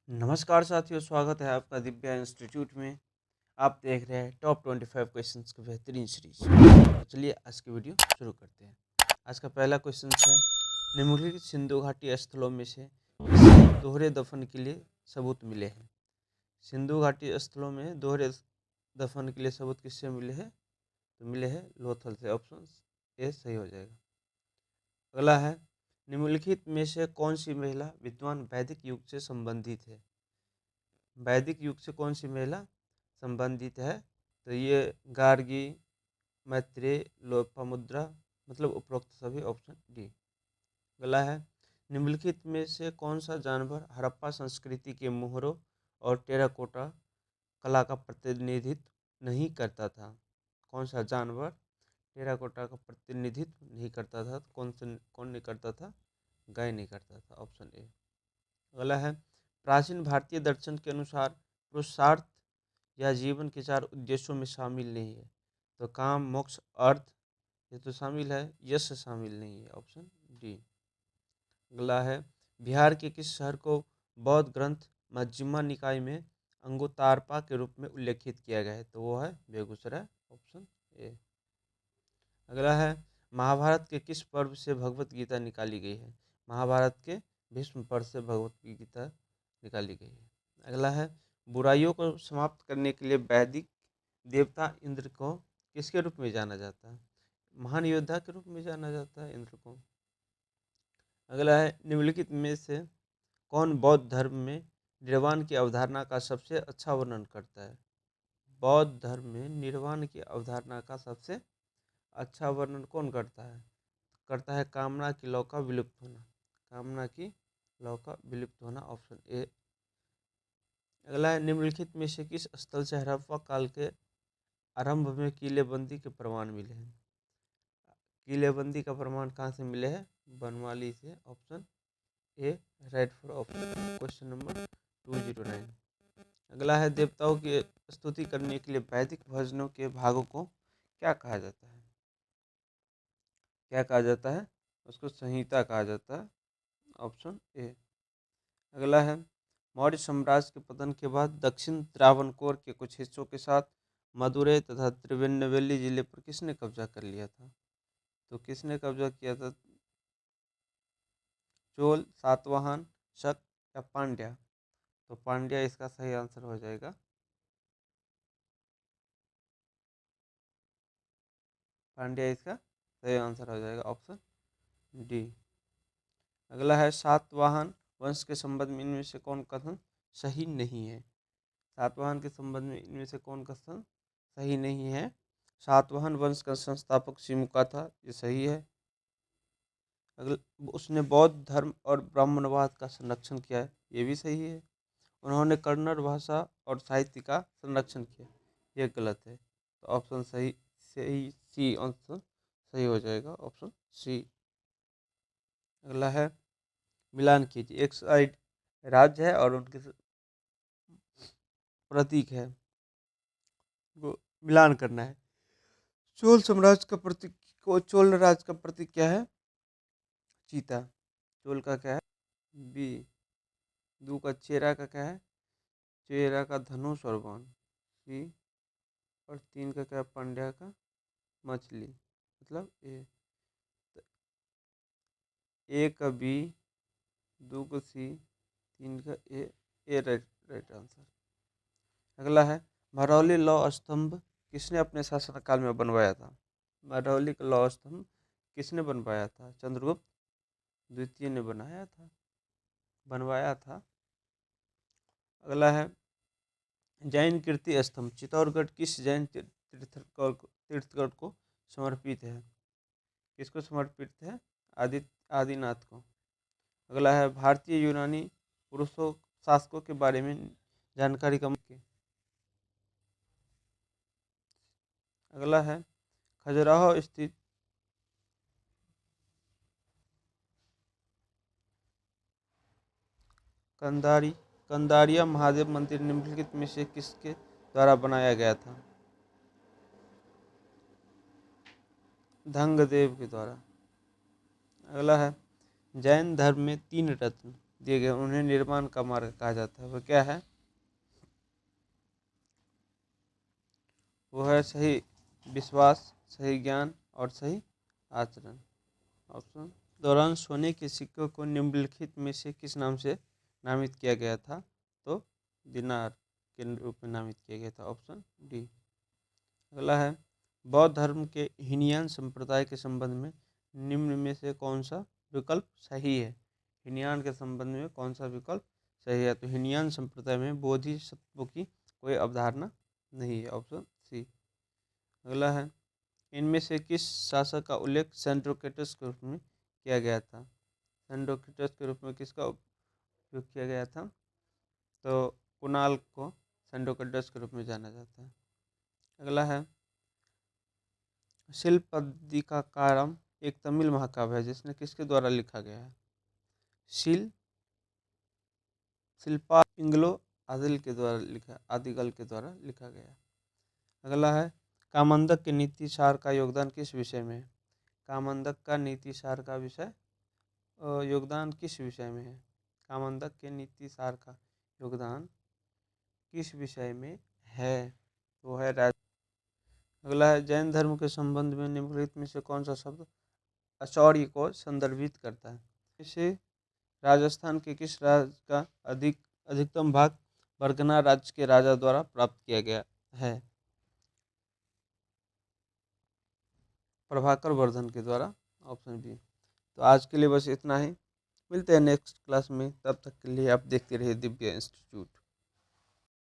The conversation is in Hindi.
नमस्कार साथियों, स्वागत है आपका दिव्या इंस्टीट्यूट में। आप देख रहे हैं टॉप 25 क्वेश्चंस की बेहतरीन सीरीज। तो चलिए आज की वीडियो शुरू करते हैं। आज का पहला क्वेश्चन है, निम्नलिखित सिंधु घाटी स्थलों में से किस दोहरे दफन के लिए सबूत मिले हैं? सिंधु घाटी स्थलों में दोहरे दफन के लिए सबूत किससे मिले हैं? तो मिले हैं लोथल से। ऑप्शन ए सही हो जाएगा। अगला है, निम्नलिखित में से कौन सी महिला विद्वान वैदिक युग से संबंधित है? वैदिक युग से कौन सी महिला संबंधित है? तो ये गार्गी, मैत्रेय, लोपामुद्रा, मतलब उपरोक्त सभी। Option D. अगला है, निम्नलिखित में से कौन सा जानवर हड़प्पा संस्कृति के मोहरों और टेराकोटा कला का प्रतिनिधित्व नहीं करता था? कौन सा जानवर टेराकोटा का प्रतिनिधित्व नहीं करता था? तो कौन नहीं करता था? गाय नहीं करता था। Option A. अगला है, प्राचीन भारतीय दर्शन के अनुसार पुरुषार्थ या जीवन के 4 उद्देश्यों में शामिल नहीं है। तो काम, मोक्ष, अर्थ ये तो शामिल है, यश शामिल नहीं है। Option D. अगला है, बिहार के किस शहर को बौद्ध ग्रंथ मज्क्धिमा निकाय में अंगुत्तारपा के रूप में उल्लेखित किया गया है? तो वो है बेगूसराय। Option A. अगला है, महाभारत के किस पर्व से भगवत गीता निकाली गई है? महाभारत के भीष्म पर्व से भगवत गीता निकाली गई है। अगला है, बुराइयों को समाप्त करने के लिए वैदिक देवता इंद्र को किसके रूप में जाना जाता है? महान योद्धा के रूप में जाना जाता है इंद्र को। अगला है, निम्नलिखित में से कौन बौद्ध धर्म में निर्वाण की अवधारणा का सबसे अच्छा वर्णन करता है? बौद्ध धर्म में निर्वाण की अवधारणा का सबसे अच्छा वर्णन कौन करता है? करता है कामना की लौ का विलुप्त होना। कामना की लौ का विलुप्त होना। Option A. अगला है, निम्नलिखित में से किस स्थल से हड़प्पा काल के आरंभ में किलेबंदी के प्रमाण मिले हैं? किलेबंदी का प्रमाण कहाँ से मिले हैं? बनवाली से। Option A right for option question number 209। अगला है, देवताओं की स्तुति करने के लिए वैदिक भजनों के भागों को क्या कहा जाता है? क्या कहा जाता है? उसको संहिता कहा जाता है। Option A. अगला है, मौर्य साम्राज्य के पतन के बाद दक्षिण त्रावणकोर के कुछ हिस्सों के साथ मदुरै तथा त्रिवेन्नवेली जिले पर किसने कब्जा कर लिया था? तो किसने कब्जा किया था? चोल, सातवाहन, शक या पांड्या? तो पांड्या इसका सही आंसर हो जाएगा। पांड्या इसका सही आंसर हो जाएगा। Option D. अगला है, सातवाहन वंश के संबंध में इनमें से कौन कथन सही नहीं है? सातवाहन के संबंध में इनमें से कौन कथन सही नहीं है? सातवाहन वंश का संस्थापक शिमुका था, ये सही है। अगला, उसने बौद्ध धर्म और ब्राह्मणवाद का संरक्षण किया है, ये भी सही है। उन्होंने कन्नड़ भाषा और साहित्य का संरक्षण किया, ये गलत है। तो ऑप्शन सही सही सी आंसर सही हो जाएगा। Option C. अगला है, मिलान कीजिए। एक साइड राज्य है और उनके प्रतीक है, वो मिलान करना है। चोल साम्राज्य का प्रतीक चोल राज्य का प्रतीक क्या है? चीता। चोल का क्या है? बी। दू का चेरा का क्या है? चेरा का धनुष और बाण। सी। और 3 का क्या है? पांड्या का मछली, मतलब ए। तो ए का बी, 2 का सी, 3 का ए। ए राइट राइट आंसर। अगला है, महरौली लौह स्तंभ किसने अपने शासनकाल में बनवाया था? महरौली का लौह स्तंभ किसने बनवाया था? चंद्रगुप्त द्वितीय ने बनवाया था। अगला है, जैन कीर्ति स्तंभ चित्तौड़गढ़ किस जैन तीर्थकर को समर्पित है? किसको समर्पित है? आदिनाथ को। अगला है, भारतीय यूनानी पुरुषों शासकों के बारे में जानकारी कम की। अगला है, खजुराहो स्थित कंदारिया महादेव मंदिर निम्नलिखित में से किसके द्वारा बनाया गया था? धंगदेव के द्वारा। अगला है, जैन धर्म में 3 रत्न दिए गए उन्हें निर्माण का मार्ग कहा जाता है। वह क्या है? वो है सही विश्वास, सही ज्ञान और सही आचरण। ऑप्शन दौरान सोने के सिक्कों को निम्नलिखित में से किस नाम से नामित किया गया था? तो दिनार के रूप में नामित किया गया था। Option D. अगला है बौद्ध धर्म के हीनयान संप्रदाय के संबंध में निम्न में से कौन सा विकल्प सही है? हीनयान के संबंध में कौन सा विकल्प सही है? तो हीनयान संप्रदाय में बोधिसत्वों की कोई अवधारणा नहीं है। Option C. अगला है इनमें से किस शासक का उल्लेख सेंड्रोकेटस के रूप में किया गया था? सेंड्रोकेटस के रूप में किसका उपयोग किया गया था? तो कुणाल को सेंड्रोकेटस के रूप में जाना जाता है। अगला है शिल्पदिकाकारम एक तमिल महाकाव्य है जिसने किसके द्वारा लिखा गया है? शिल्पा पिंगलो आदिगल के द्वारा लिखा गया। अगला है कामंदक के नीति सार का योगदान किस विषय में है? कामंदक का नीति सार का विषय योगदान किस विषय में है? कामंदक के नीति सार का योगदान किस विषय में है? वो है अगला है जैन धर्म के संबंध में निम्नलिखित में से कौन सा शब्द अचौर्य को संदर्भित करता है? इसे राजस्थान के किस राज्य का अधिकतम भाग बरगना राज्य के राजा द्वारा प्राप्त किया गया है? प्रभाकर वर्धन के द्वारा। Option B. तो आज के लिए बस इतना ही, मिलते हैं नेक्स्ट क्लास में, तब तक के लिए आप देखते रहिए दिव्या इंस्टीट्यूट।